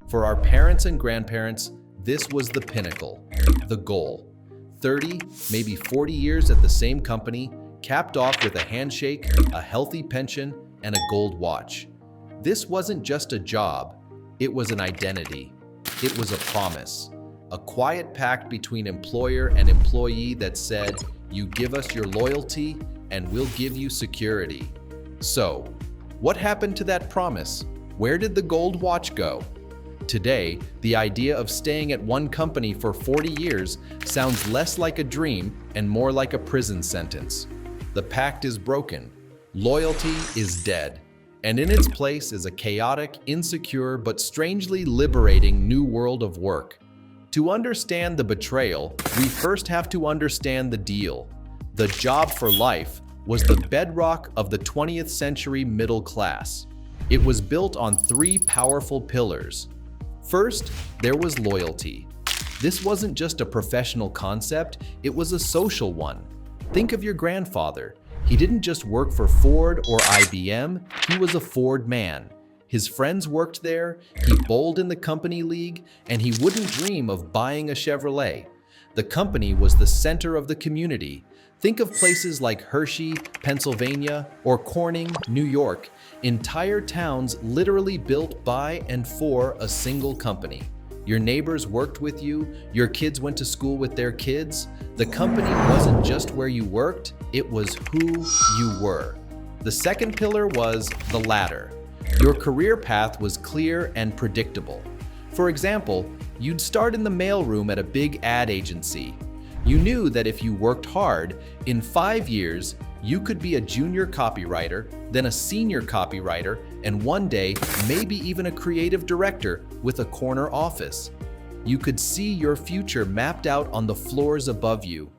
For our parents and grandparents, this was the pinnacle, the goal. 30, maybe 40 years at the same company, capped off with a handshake, a healthy pension, and a gold watch. This wasn't just a job, it was an identity. It was a promise, a quiet pact between employer and employee that said, "You give us your loyalty, and we'll give you security." So, what happened to that promise? Where did the gold watch go? Today, the idea of staying at one company for 40 years sounds less like a dream and more like a prison sentence. The pact is broken. Loyalty is dead. And in its place is a chaotic, insecure, but strangely liberating new world of work. To understand the betrayal, we first have to understand the deal. The job for life was the bedrock of the 20th century middle class. It was built on three powerful pillars. First, there was loyalty. This wasn't just a professional concept, it was a social one. Think of your grandfather. He didn't just work for Ford or IBM, he was a Ford man. His friends worked there, he bowled in the company league, and he wouldn't dream of buying a Chevrolet. The company was the center of the community. Think of places like Hershey, Pennsylvania, or Corning, New York. Entire towns literally built by and for a single company. Your neighbors worked with you, your kids went to school with their kids. The company wasn't just where you worked, it was who you were. The second pillar was the ladder. Your career path was clear and predictable. For example, you'd start in the mailroom at a big ad agency. You knew that if you worked hard, in 5 years, you could be a junior copywriter, then a senior copywriter, and one day, maybe even a creative director with a corner office. You could see your future mapped out on the floors above you.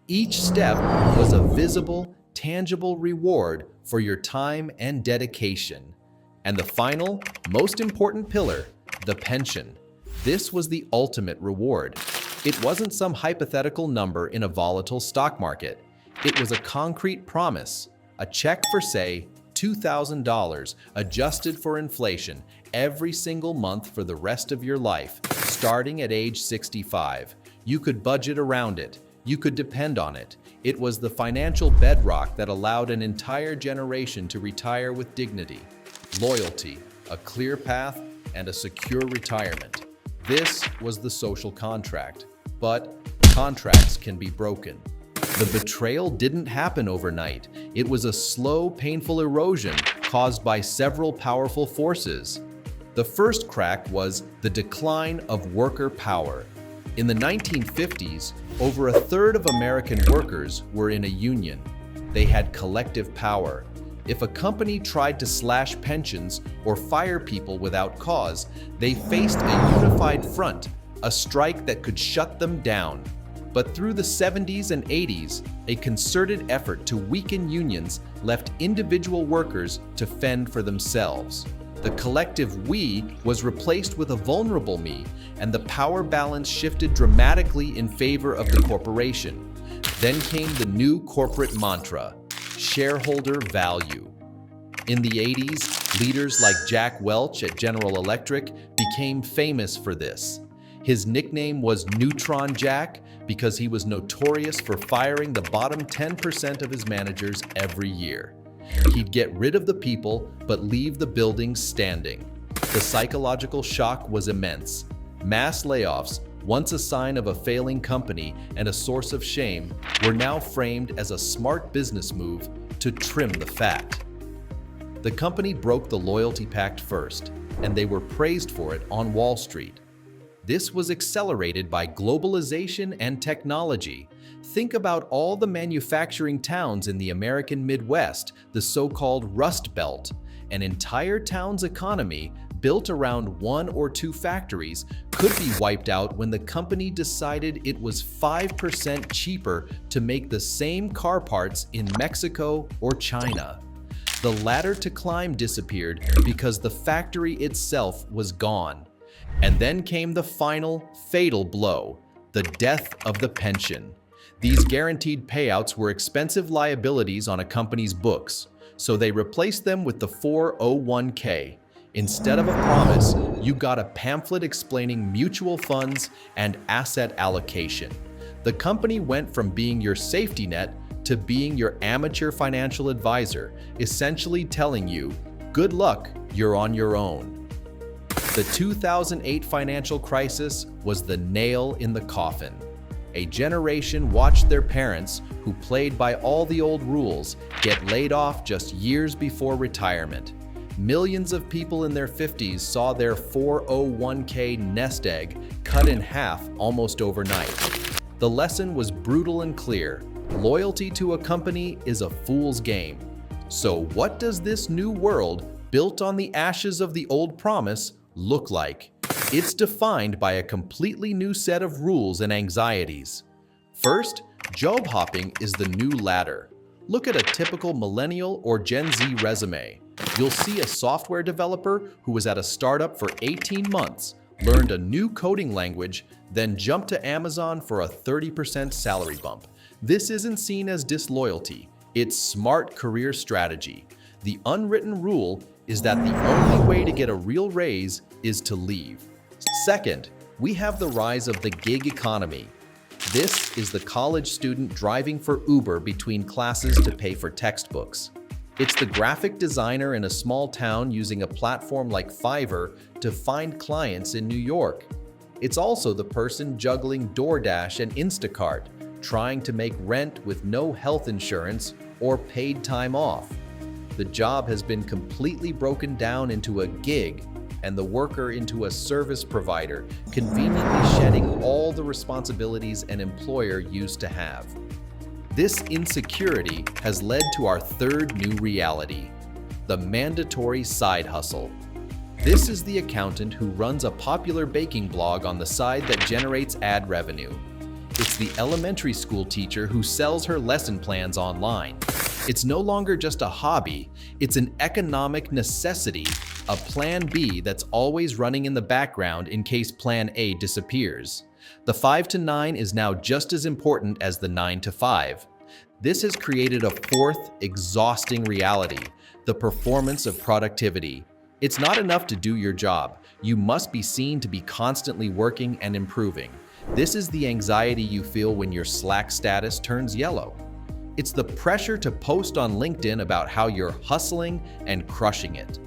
Each step was a visible, tangible reward for your time and dedication. And the final, most important pillar, the pension. This was the ultimate reward. It wasn't some hypothetical number in a volatile stock market. It was a concrete promise, a check for, say, $2,000 adjusted for inflation every single month for the rest of your life, starting at age 65. You could budget around it. You could depend on it. It was the financial bedrock that allowed an entire generation to retire with dignity. Loyalty, a clear path, and a secure retirement. This was the social contract. But contracts can be broken. The betrayal didn't happen overnight. It was a slow, painful erosion caused by several powerful forces. The first crack was the decline of worker power. In the 1950s, over a third of American workers were in a union. They had collective power. If a company tried to slash pensions or fire people without cause, they faced a unified front, a strike that could shut them down. But through the 70s and 80s, a concerted effort to weaken unions left individual workers to fend for themselves. The collective we was replaced with a vulnerable me, and the power balance shifted dramatically in favor of the corporation. Then came the new corporate mantra, shareholder value. In the 80s, leaders like Jack Welch at General Electric became famous for this. His nickname was Neutron Jack because he was notorious for firing the bottom 10% of his managers every year. He'd get rid of the people, but leave the buildings standing. The psychological shock was immense. Mass layoffs, once a sign of a failing company and a source of shame, were now framed as a smart business move to trim the fat. The company broke the loyalty pact first, and they were praised for it on Wall Street. This was accelerated by globalization and technology. Think about all the manufacturing towns in the American Midwest, the so-called Rust Belt. An entire town's economy, built around one or two factories, could be wiped out when the company decided it was 5% cheaper to make the same car parts in Mexico or China. The ladder to climb disappeared because the factory itself was gone. And then came the final, fatal blow, the death of the pension. These guaranteed payouts were expensive liabilities on a company's books, so they replaced them with the 401k. Instead of a promise, you got a pamphlet explaining mutual funds and asset allocation. The company went from being your safety net to being your amateur financial advisor, essentially telling you, good luck, you're on your own. The 2008 financial crisis was the nail in the coffin. A generation watched their parents, who played by all the old rules, get laid off just years before retirement. Millions of people in their 50s saw their 401k nest egg cut in half almost overnight. The lesson was brutal and clear. Loyalty to a company is a fool's game. So what does this new world, built on the ashes of the old promise, look like? It's defined by a completely new set of rules and anxieties. First, job hopping is the new ladder. Look at a typical millennial or Gen Z resume. You'll see a software developer who was at a startup for 18 months, learned a new coding language, then jumped to Amazon for a 30% salary bump. This isn't seen as disloyalty, it's smart career strategy. The unwritten rule is that the only way to get a real raise is to leave. Second, we have the rise of the gig economy. This is the college student driving for Uber between classes to pay for textbooks. It's the graphic designer in a small town using a platform like Fiverr to find clients in New York. It's also the person juggling DoorDash and Instacart, trying to make rent with no health insurance or paid time off. The job has been completely broken down into a gig, and the worker into a service provider, conveniently shedding all the responsibilities an employer used to have. This insecurity has led to our third new reality, the mandatory side hustle. This is the accountant who runs a popular baking blog on the side that generates ad revenue. It's the elementary school teacher who sells her lesson plans online. It's no longer just a hobby, it's an economic necessity, a plan B that's always running in the background in case plan A disappears. The 5 to 9 is now just as important as the 9 to 5. This has created a fourth, exhausting reality, the performance of productivity. It's not enough to do your job. You must be seen to be constantly working and improving. This is the anxiety you feel when your Slack status turns yellow. It's the pressure to post on LinkedIn about how you're hustling and crushing it.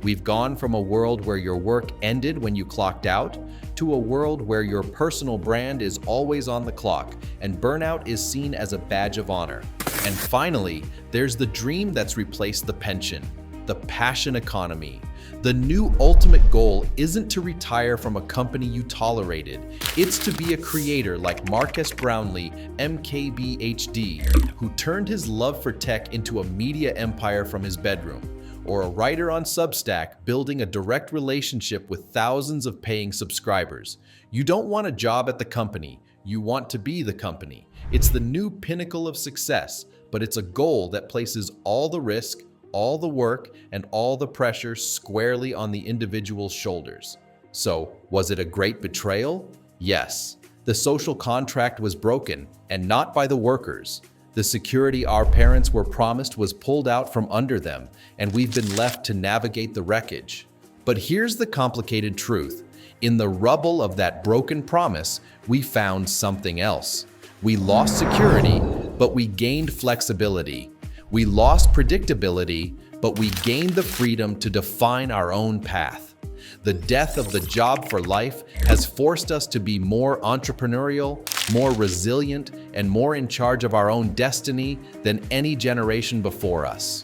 We've gone from a world where your work ended when you clocked out to a world where your personal brand is always on the clock and burnout is seen as a badge of honor. And finally, there's the dream that's replaced the pension, the passion economy. The new ultimate goal isn't to retire from a company you tolerated. It's to be a creator like Marques Brownlee, MKBHD, who turned his love for tech into a media empire from his bedroom, or a writer on Substack building a direct relationship with thousands of paying subscribers. You don't want a job at the company, you want to be the company. It's the new pinnacle of success, but it's a goal that places all the risk, all the work, and all the pressure squarely on the individual's shoulders. So, was it a great betrayal? Yes. The social contract was broken, and not by the workers. The security our parents were promised was pulled out from under them, and we've been left to navigate the wreckage. But here's the complicated truth. In the rubble of that broken promise, we found something else. We lost security, but we gained flexibility. We lost predictability, but we gained the freedom to define our own path. The death of the job for life has forced us to be more entrepreneurial, more resilient, and more in charge of our own destiny than any generation before us.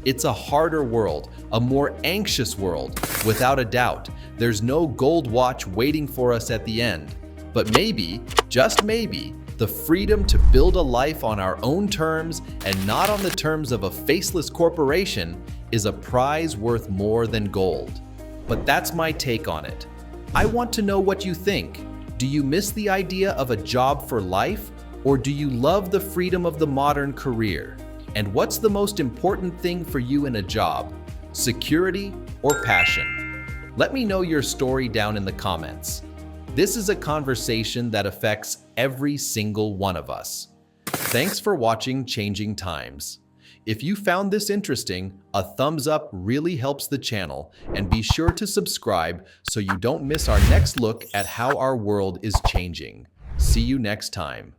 It's a harder world, a more anxious world, without a doubt. There's no gold watch waiting for us at the end. But maybe, just maybe, the freedom to build a life on our own terms and not on the terms of a faceless corporation is a prize worth more than gold. But that's my take on it. I want to know what you think. Do you miss the idea of a job for life, or do you love the freedom of the modern career? And what's the most important thing for you in a job? Security or passion? Let me know your story down in the comments. This is a conversation that affects every single one of us. Thanks for watching Changing Times. If you found this interesting, a thumbs up really helps the channel, and be sure to subscribe so you don't miss our next look at how our world is changing. See you next time.